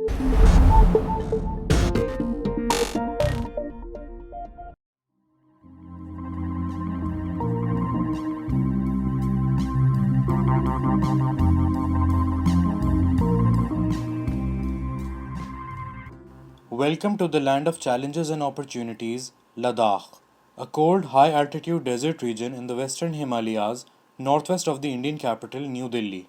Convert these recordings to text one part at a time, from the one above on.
Welcome to the land of challenges and opportunities, Ladakh, a cold, high altitude desert region in the western Himalayas, northwest of the Indian capital, New Delhi.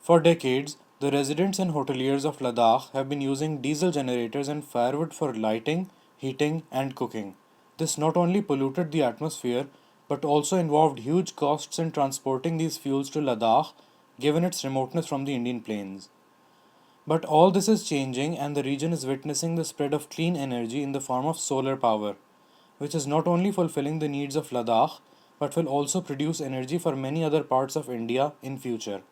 For decades, the residents and hoteliers of Ladakh have been using diesel generators and firewood for lighting, heating, and cooking. This not only polluted the atmosphere but also involved huge costs in transporting these fuels to Ladakh, given its remoteness from the Indian plains. But all this is changing, and the region is witnessing the spread of clean energy in the form of solar power, which is not only fulfilling the needs of Ladakh but will also produce energy for many other parts of India in future.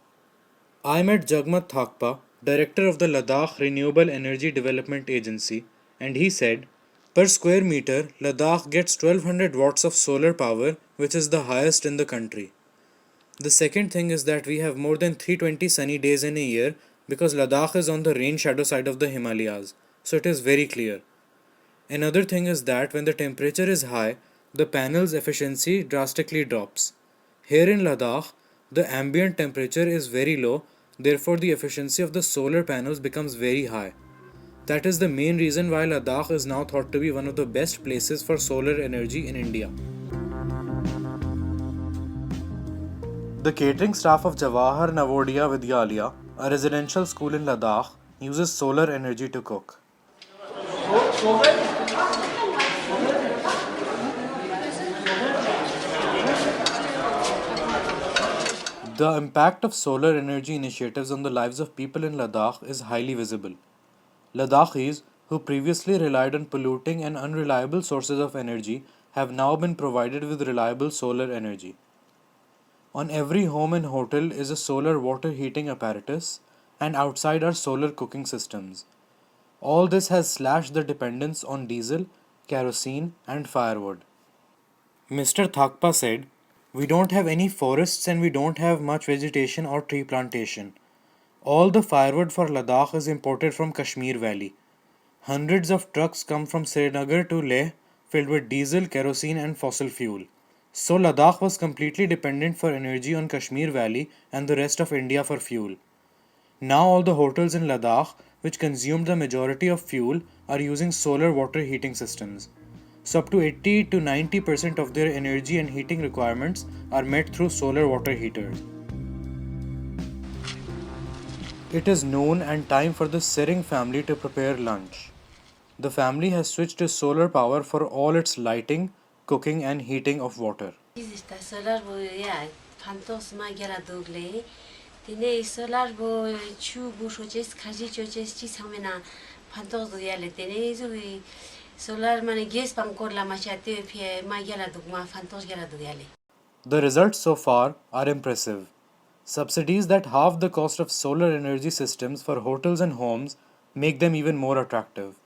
I met Jagmat Thakpa, director of the Ladakh Renewable Energy Development Agency, and he said, per square meter, Ladakh gets 1200 watts of solar power, which is the highest in the country. The second thing is that we have more than 320 sunny days in a year because Ladakh is on the rain shadow side of the Himalayas, so it is very clear. Another thing is that when the temperature is high, the panel's efficiency drastically drops. Here in Ladakh, the ambient temperature is very low, therefore, the efficiency of the solar panels becomes very high. That is the main reason why Ladakh is now thought to be one of the best places for solar energy in India. The catering staff of Jawahar Navodaya Vidyalaya, a residential school in Ladakh, uses solar energy to cook. The impact of solar energy initiatives on the lives of people in Ladakh is highly visible. Ladakhis, who previously relied on polluting and unreliable sources of energy, have now been provided with reliable solar energy. On every home and hotel is a solar water heating apparatus, and outside are solar cooking systems. All this has slashed the dependence on diesel, kerosene, and firewood. Mr. Thakpa said, we don't have any forests and we don't have much vegetation or tree plantation. All the firewood for Ladakh is imported from Kashmir Valley. Hundreds of trucks come from Srinagar to Leh filled with diesel, kerosene, and fossil fuel. So Ladakh was completely dependent for energy on Kashmir Valley and the rest of India for fuel. Now all the hotels in Ladakh, which consumed the majority of fuel, are using solar water heating systems. So up to 80 to 90% of their energy and heating requirements are met through solar water heaters. It is noon and time for the Sering family to prepare lunch. The family has switched to solar power for all its lighting, cooking, and heating of water. solar fantos dugle. Tine solar chu kaji chi samena fantos tine solar ges la machate dugma fantos The results so far are impressive. Subsidies that halve the cost of solar energy systems for hotels and homes make them even more attractive.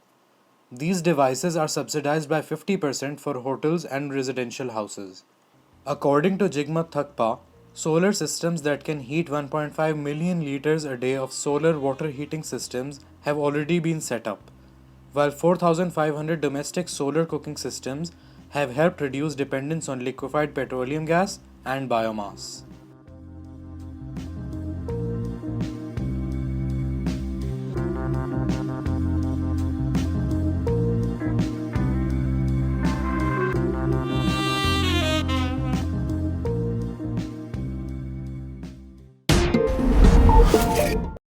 These devices are subsidized by 50% for hotels and residential houses. According to Jigmat Thakpa, solar systems that can heat 1.5 million liters a day of solar water heating systems have already been set up, while 4,500 domestic solar cooking systems have helped reduce dependence on liquefied petroleum gas and biomass.